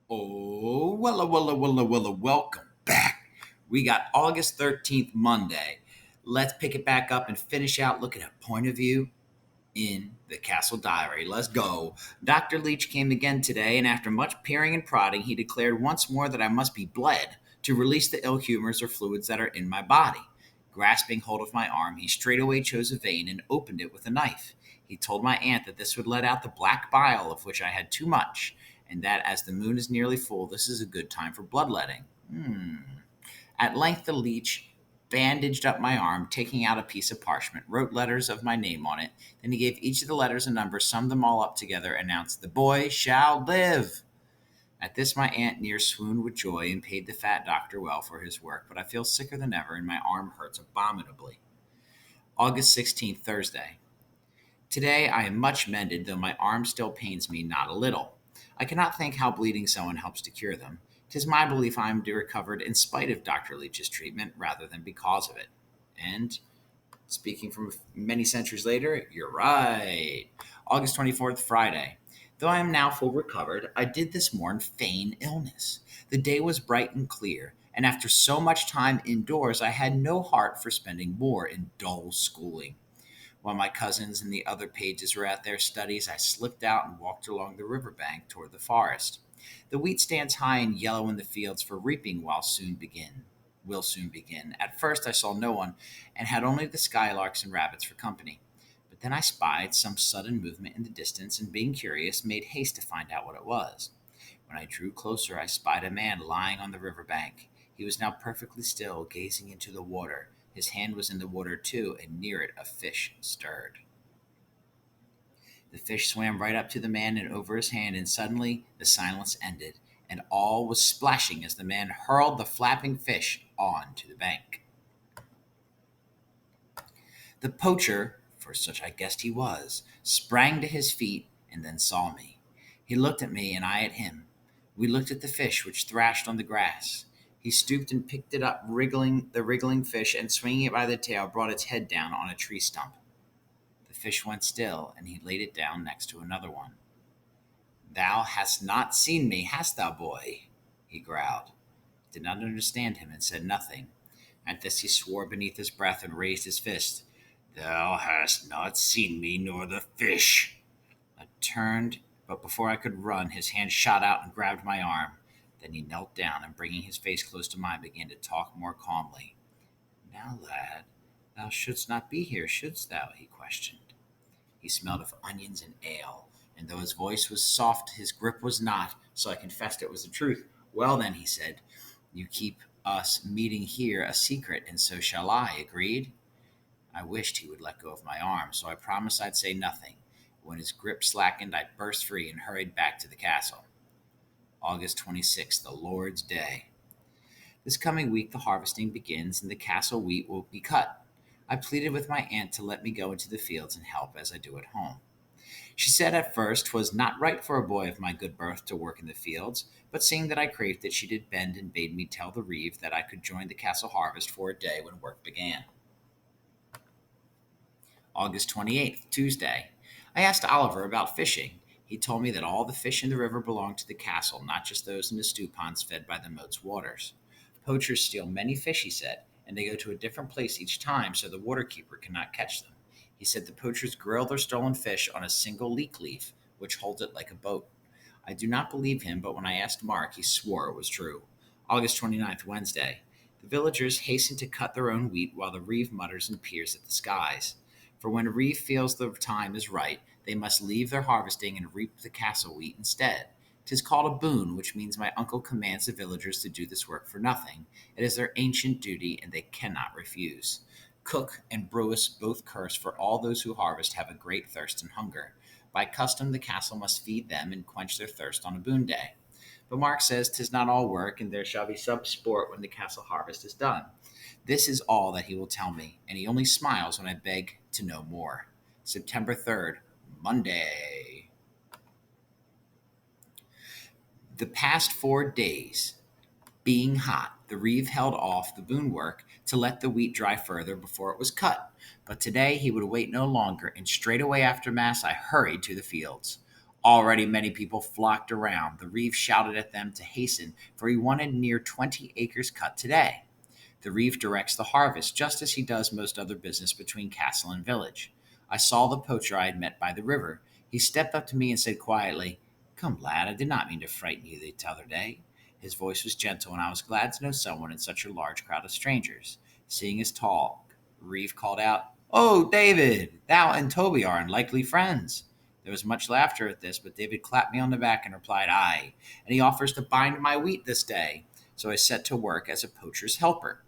Oh, welcome back. We got August 13th, Monday. Let's pick it back up and finish out looking at point of view in the Castle Diary. Let's go. Dr. Leach came again today, and after much peering and prodding, he declared once more that I must be bled to release the ill humors or fluids that are in my body. Grasping hold of my arm, he straightway chose a vein and opened it with a knife. He told my aunt that this would let out the black bile of which I had too much, and that as the moon is nearly full, this is a good time for bloodletting. At length, the leech bandaged up my arm, taking out a piece of parchment, wrote letters of my name on it. Then he gave each of the letters a number, summed them all up together, announced, "The boy shall live." At this, my aunt near swooned with joy and paid the fat doctor well for his work, but I feel sicker than ever and my arm hurts abominably. August 16th, Thursday. Today I am much mended, though my arm still pains me not a little. I cannot think how bleeding someone helps to cure them. 'Tis my belief I am recovered in spite of Dr. Leach's treatment rather than because of it. And speaking from many centuries later, you're right. August 24th, Friday. Though I am now full recovered, I did this morn feign illness. The day was bright and clear, and after so much time indoors, I had no heart for spending more in dull schooling. While my cousins and the other pages were at their studies, I slipped out and walked along the river bank toward the forest. The wheat stands high and yellow in the fields, for reaping will soon begin. At first I saw no one, and had only the skylarks and rabbits for company. But then I spied some sudden movement in the distance, and being curious, made haste to find out what it was. When I drew closer, I spied a man lying on the river bank. He was now perfectly still, gazing into the water. His hand was in the water too, and near it a fish stirred. The fish swam right up to the man and over his hand, and suddenly the silence ended, and all was splashing as the man hurled the flapping fish on to the bank. The poacher, for such I guessed he was, sprang to his feet and then saw me. He looked at me and I at him. We looked at the fish which thrashed on the grass. He stooped and picked it up, wriggling the wriggling fish, and swinging it by the tail, brought its head down on a tree stump. The fish went still, and he laid it down next to another one. "Thou hast not seen me, hast thou, boy?" he growled. I did not understand him and said nothing. At this he swore beneath his breath and raised his fist. "Thou hast not seen me nor the fish." I turned, but before I could run, his hand shot out and grabbed my arm. Then he knelt down and, bringing his face close to mine, began to talk more calmly. "Now, lad, thou shouldst not be here, shouldst thou?" he questioned. He smelled of onions and ale, and though his voice was soft, his grip was not, so I confessed it was the truth. "Well, then," he said, "you keep us meeting here a secret, and so shall I. Agreed?" I wished he would let go of my arm, so I promised I'd say nothing. When his grip slackened, I burst free and hurried back to the castle. August 26th, the Lord's Day. This coming week the harvesting begins, and the castle wheat will be cut. I pleaded with my aunt to let me go into the fields and help as I do at home. She said at first 'twas not right for a boy of my good birth to work in the fields, but seeing that I craved it, she did bend and bade me tell the reeve that I could join the castle harvest for a day when work began. August 28th, Tuesday. I asked Oliver about fishing. He told me that all the fish in the river belong to the castle, not just those in the stew ponds fed by the moat's waters. Poachers steal many fish, he said, and they go to a different place each time so the waterkeeper cannot catch them. He said the poachers grill their stolen fish on a single leek leaf, which holds it like a boat. I do not believe him, but when I asked Mark, he swore it was true. August 29th, Wednesday. The villagers hasten to cut their own wheat while the reeve mutters and peers at the skies. For when a reeve feels the time is right, they must leave their harvesting and reap the castle wheat instead. 'Tis called a boon, which means my uncle commands the villagers to do this work for nothing. It is their ancient duty, and they cannot refuse. Cook and Brewis both curse, for all those who harvest have a great thirst and hunger. By custom, the castle must feed them and quench their thirst on a boon day. But Mark says 'tis not all work, and there shall be some sport when the castle harvest is done. This is all that he will tell me, and he only smiles when I beg to know more. September 3rd, Monday. The past 4 days, being hot, the reeve held off the boon work to let the wheat dry further before it was cut. But today he would wait no longer, and straightway after Mass I hurried to the fields. Already many people flocked around. The reeve shouted at them to hasten, for he wanted near 20 acres cut today. The reeve directs the harvest, just as he does most other business between castle and village. I saw the poacher I had met by the river. He stepped up to me and said quietly, "Come, lad, I did not mean to frighten you the t'other day." His voice was gentle, and I was glad to know someone in such a large crowd of strangers. Seeing his tall, Reeve called out, "Oh, David, thou and Toby are unlikely friends." There was much laughter at this, but David clapped me on the back and replied, "Aye, and he offers to bind my wheat this day." So I set to work as a poacher's helper.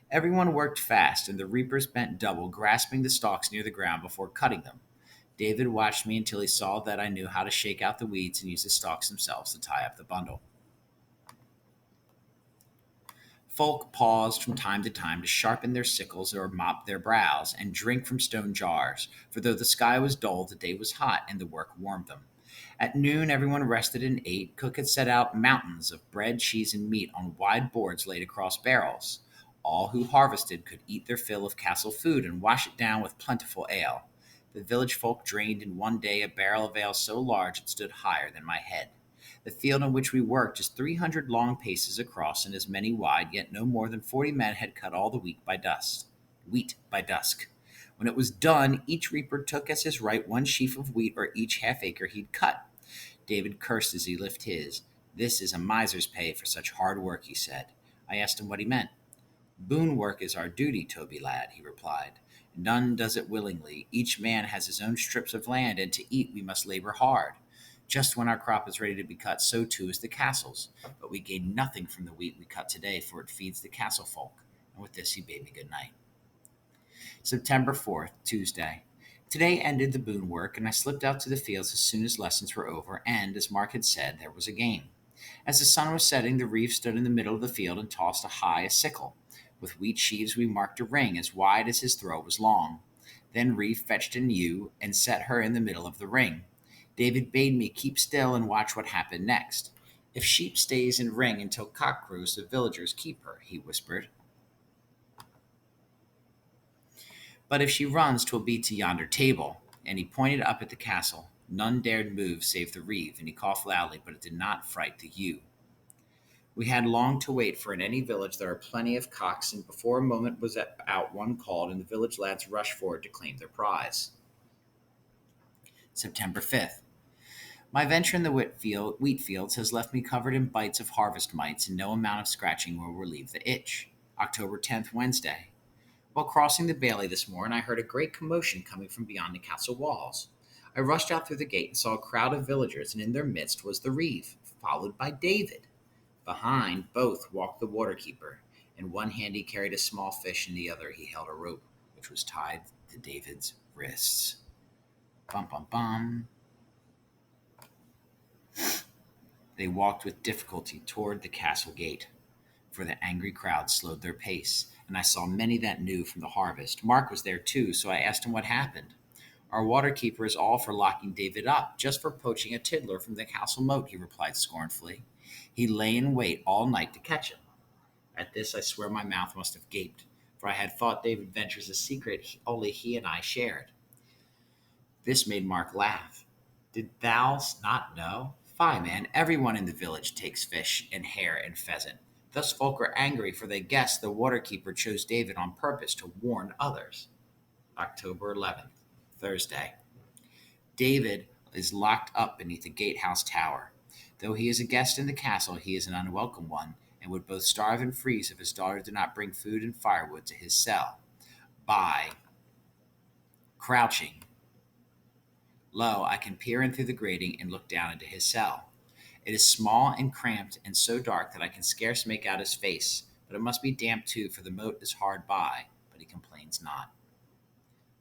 Everyone worked fast, and the reapers bent double, grasping the stalks near the ground before cutting them. David watched me until he saw that I knew how to shake out the weeds and use the stalks themselves to tie up the bundle. Folk paused from time to time to sharpen their sickles or mop their brows and drink from stone jars, for though the sky was dull, the day was hot, and the work warmed them. At noon, everyone rested and ate. Cook had set out mountains of bread, cheese, and meat on wide boards laid across barrels. All who harvested could eat their fill of castle food and wash it down with plentiful ale. The village folk drained in one day a barrel of ale so large it stood higher than my head. The field on which we worked is 300 long paces across and as many wide, yet no more than 40 men had cut all the wheat by dusk. When it was done, each reaper took as his right one sheaf of wheat or each half acre he'd cut. David cursed as he lifted his. "This is a miser's pay for such hard work," he said. I asked him what he meant. "Boon work is our duty, Toby lad," he replied. "None does it willingly. Each man has his own strips of land, and to eat we must labor hard. Just when our crop is ready to be cut, so too is the castle's. But we gain nothing from the wheat we cut today, for it feeds the castle folk." And with this, he bade me good night. September 4th, Tuesday. Today ended the boon work, and I slipped out to the fields as soon as lessons were over, and, as Mark had said, there was a game. As the sun was setting, the reeve stood in the middle of the field and tossed a sickle. With wheat sheaves we marked a ring as wide as his throw was long. Then Reeve fetched an ewe and set her in the middle of the ring. David bade me keep still and watch what happened next. "If sheep stays in ring until cock crows, the villagers keep her," he whispered. "But if she runs, 'twill be to yonder table." And he pointed up at the castle. None dared move save the reeve, and he coughed loudly, but it did not fright the ewe. We had long to wait, for in any village there are plenty of cocks, and before a moment was out, one called, and the village lads rushed forward to claim their prize. September 5th. My venture in the wheat fields has left me covered in bites of harvest mites, and no amount of scratching will relieve the itch. October 10th, Wednesday. While crossing the bailey this morning, I heard a great commotion coming from beyond the castle walls. I rushed out through the gate and saw a crowd of villagers, and in their midst was the reeve, followed by David. Behind both walked the waterkeeper. In one hand he carried a small fish, in the other he held a rope, which was tied to David's wrists. Bum bum bum. They walked with difficulty toward the castle gate, for the angry crowd slowed their pace, and I saw many that knew from the harvest. Mark was there too, so I asked him what happened. "Our waterkeeper is all for locking David up, just for poaching a tiddler from the castle moat," he replied scornfully. "He lay in wait all night to catch him." At this I swear my mouth must have gaped, for I had thought David Ventures a secret only he and I shared. This made Mark laugh. "Did thou not know? Fie, man, everyone in the village takes fish and hare and pheasant. Thus folk are angry, for they guess the waterkeeper chose David on purpose to warn others." October 11th, Thursday. David is locked up beneath the gatehouse tower. Though he is a guest in the castle, he is an unwelcome one, and would both starve and freeze if his daughter did not bring food and firewood to his cell. By crouching low, I can peer in through the grating and look down into his cell. It is small and cramped and so dark that I can scarce make out his face, but it must be damp too, for the moat is hard by, but he complains not.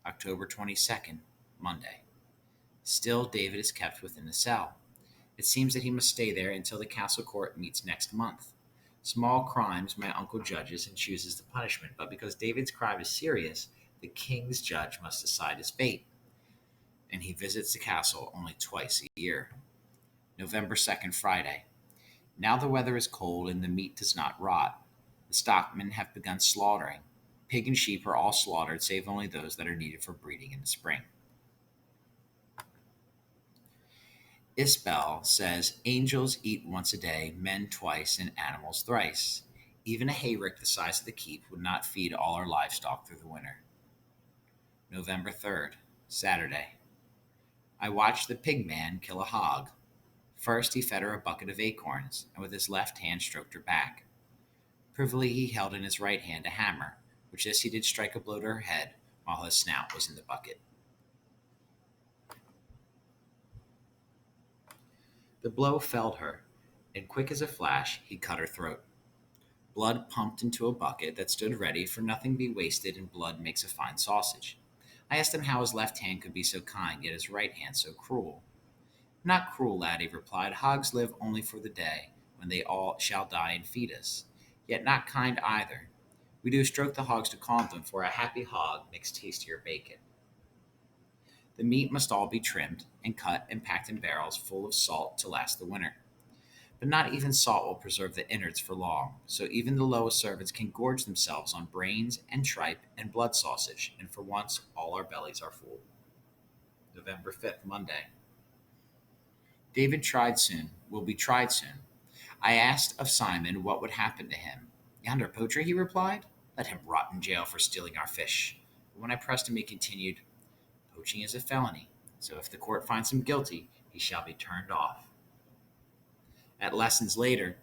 October 22nd, Monday. Still, David is kept within the cell. It seems that he must stay there until the castle court meets next month. Small crimes my uncle judges and chooses the punishment, but because David's crime is serious, the king's judge must decide his fate, and he visits the castle only twice a year. November 2nd, Friday. Now the weather is cold and the meat does not rot. The stockmen have begun slaughtering. Pig and sheep are all slaughtered, save only those that are needed for breeding in the spring. Isbell says angels eat once a day, men twice, and animals thrice. Even a hayrick the size of the keep would not feed all our livestock through the winter. November 3rd, Saturday. I watched the pig man kill a hog. First, he fed her a bucket of acorns, and with his left hand stroked her back. Privily, he held in his right hand a hammer, which this he did strike a blow to her head while his snout was in the bucket. The blow felled her, and quick as a flash, he cut her throat. Blood pumped into a bucket that stood ready, for nothing be wasted, and blood makes a fine sausage. I asked him how his left hand could be so kind, yet his right hand so cruel. Not cruel, lad, he replied. Hogs live only for the day, when they all shall die and feed us. Yet not kind either. We do stroke the hogs to calm them, for a happy hog makes tastier bacon. The meat must all be trimmed, and cut, and packed in barrels full of salt to last the winter. But not even salt will preserve the innards for long, so even the lowest servants can gorge themselves on brains and tripe and blood sausage, and for once all our bellies are full. November 5th, Monday. David will be tried soon. I asked of Simon what would happen to him. Yonder poacher, he replied. Let him rot in jail for stealing our fish. But when I pressed him, he continued, poaching is a felony, so if the court finds him guilty, he shall be turned off. At lessons later,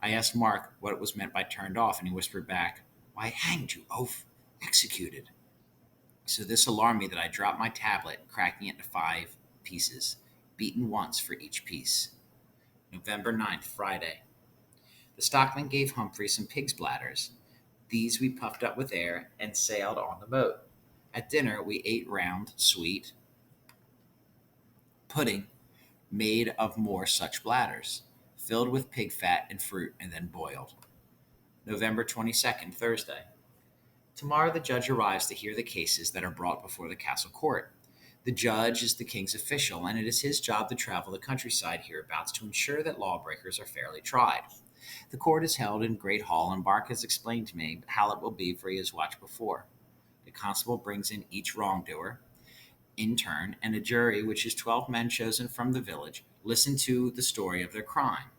I asked Mark what was meant by turned off, and he whispered back, why, hanged, you oaf, executed. So this alarmed me that I dropped my tablet, cracking it into 5 pieces, beaten once for each piece. November 9th, Friday. The stockman gave Humphrey some pig's bladders. These we puffed up with air and sailed on the boat. At dinner, we ate round, sweet pudding made of more such bladders, filled with pig fat and fruit, and then boiled. November 22nd, Thursday. Tomorrow the judge arrives to hear the cases that are brought before the castle court. The judge is the king's official, and it is his job to travel the countryside hereabouts to ensure that lawbreakers are fairly tried. The court is held in Great Hall, and Bark has explained to me how it will be, for he has watched before. The constable brings in each wrongdoer in turn, and a jury, which is 12 men chosen from the village, listen to the story of their crime.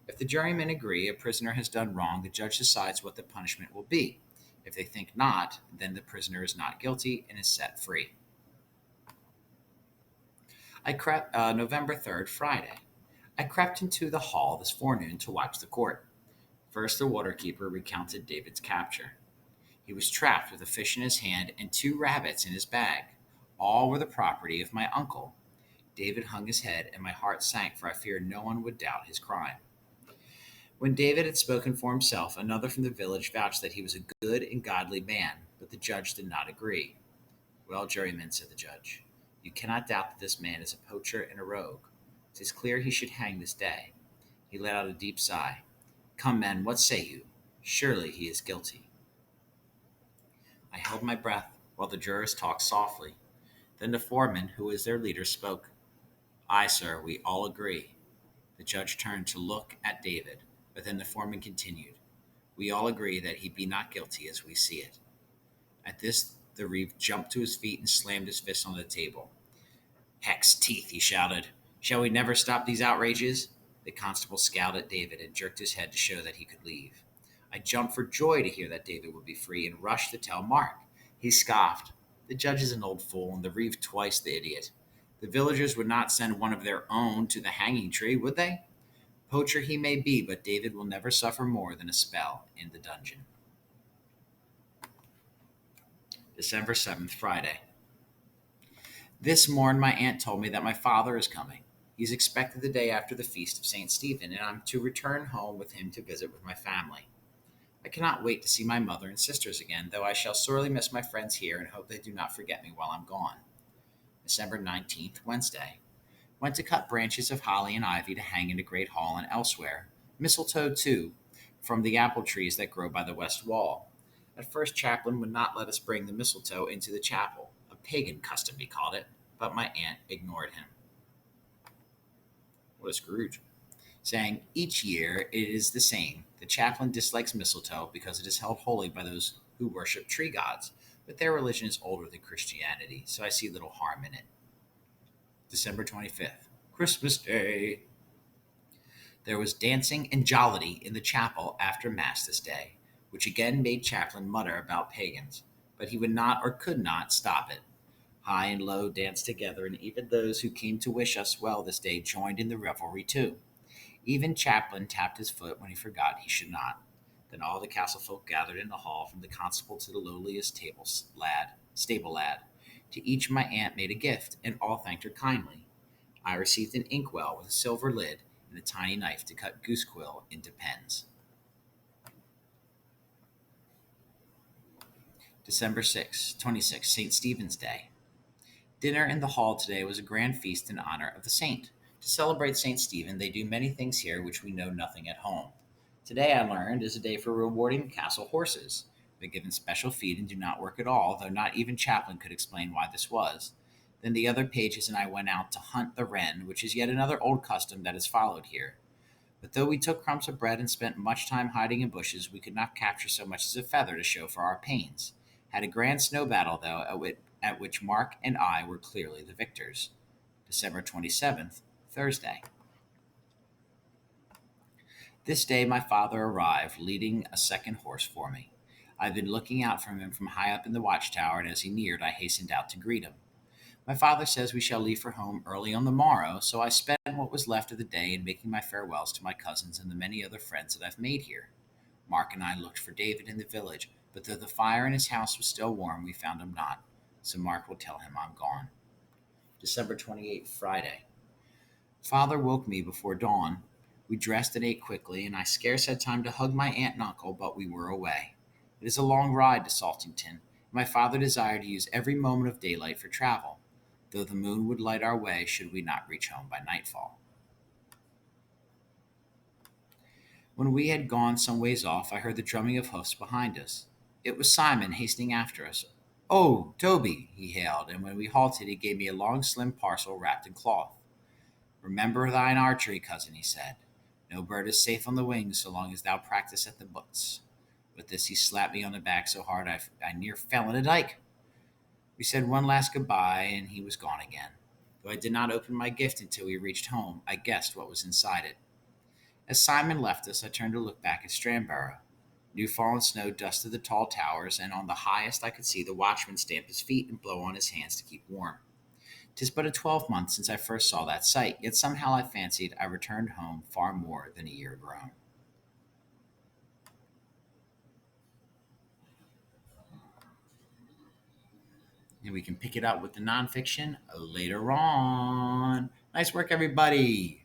If the jurymen agree a prisoner has done wrong, the judge decides what the punishment will be. If they think not, then the prisoner is not guilty and is set free. November 3rd, Friday. I crept into the hall this forenoon to watch the court. First, the waterkeeper recounted David's capture. He was trapped with a fish in his hand and 2 rabbits in his bag. All were the property of my uncle. David hung his head, and my heart sank, for I feared no one would doubt his crime. When David had spoken for himself, another from the village vouched that he was a good and godly man, but the judge did not agree. Well, jurymen, said the judge, you cannot doubt that this man is a poacher and a rogue. 'Tis clear he should hang this day. He let out a deep sigh. Come, men, what say you? Surely he is guilty. I held my breath while the jurors talked softly. Then the foreman, who was their leader, spoke. Aye, sir, we all agree. The judge turned to look at David, but then the foreman continued. We all agree that he be not guilty as we see it. At this, the reeve jumped to his feet and slammed his fist on the table. Heck's teeth, he shouted. Shall we never stop these outrages? The constable scowled at David and jerked his head to show that he could leave. I jumped for joy to hear that David would be free and rushed to tell Mark. He scoffed. The judge is an old fool, and the reeve twice the idiot. The villagers would not send one of their own to the hanging tree, would they? Poacher he may be, but David will never suffer more than a spell in the dungeon. December 7th, Friday. This morn my aunt told me that my father is coming. He's expected the day after the feast of St. Stephen, and I'm to return home with him to visit with my family. I cannot wait to see my mother and sisters again, though I shall sorely miss my friends here and hope they do not forget me while I'm gone. December 19th, Wednesday. Went to cut branches of holly and ivy to hang in the Great Hall and elsewhere. Mistletoe, too, from the apple trees that grow by the west wall. At first, Chaplain would not let us bring the mistletoe into the chapel. A pagan custom, he called it, but my aunt ignored him. What a Scrooge. Saying, each year it is the same. The chaplain dislikes mistletoe because it is held holy by those who worship tree gods, but their religion is older than Christianity, so I see little harm in it. December 25th. Christmas Day. There was dancing and jollity in the chapel after Mass this day, which again made Chaplain mutter about pagans, but he would not or could not stop it. High and low danced together, and even those who came to wish us well this day joined in the revelry too. Even Chaplain tapped his foot when he forgot he should not. Then all the castle folk gathered in the hall, from the constable to the lowliest stable lad. To each my aunt made a gift, and all thanked her kindly. I received an inkwell with a silver lid and a tiny knife to cut goose quill into pens. December 26th, St. Stephen's Day. Dinner in the hall today was a grand feast in honor of the saint. To celebrate St. Stephen, they do many things here which we know nothing at home. Today, I learned, is a day for rewarding castle horses. They're given special feed and do not work at all, though not even Chaplain could explain why this was. Then the other pages and I went out to hunt the wren, which is yet another old custom that is followed here. But though we took crumbs of bread and spent much time hiding in bushes, we could not capture so much as a feather to show for our pains. Had a grand snow battle, though, at which Mark and I were clearly the victors. December 27th, Thursday. This day my father arrived, leading a second horse for me. I had been looking out for him from high up in the watchtower, and as he neared, I hastened out to greet him. My father says we shall leave for home early on the morrow, so I spent what was left of the day in making my farewells to my cousins and the many other friends that I've made here. Mark and I looked for David in the village, but though the fire in his house was still warm, we found him not. So Mark will tell him I'm gone. December 28th, Friday. Father woke me before dawn. We dressed and ate quickly, and I scarce had time to hug my aunt and uncle, but we were away. It is a long ride to Saltington, and my father desired to use every moment of daylight for travel, though the moon would light our way should we not reach home by nightfall. When we had gone some ways off, I heard the drumming of hoofs behind us. It was Simon hastening after us. "Oh, Toby," he hailed, and when we halted, he gave me a long, slim parcel wrapped in cloth. "Remember thine archery, cousin," he said. "No bird is safe on the wing so long as thou practice at the butts." With this, he slapped me on the back so hard I near fell in a dike. We said one last goodbye, and he was gone again. Though I did not open my gift until we reached home, I guessed what was inside it. As Simon left us, I turned to look back at Stranborough. New fallen snow dusted the tall towers, and on the highest I could see the watchman stamp his feet and blow on his hands to keep warm. 'Tis but a 12-month since I first saw that sight, yet somehow I fancied I returned home far more than a year grown. And we can pick it up with the nonfiction later on. Nice work, everybody.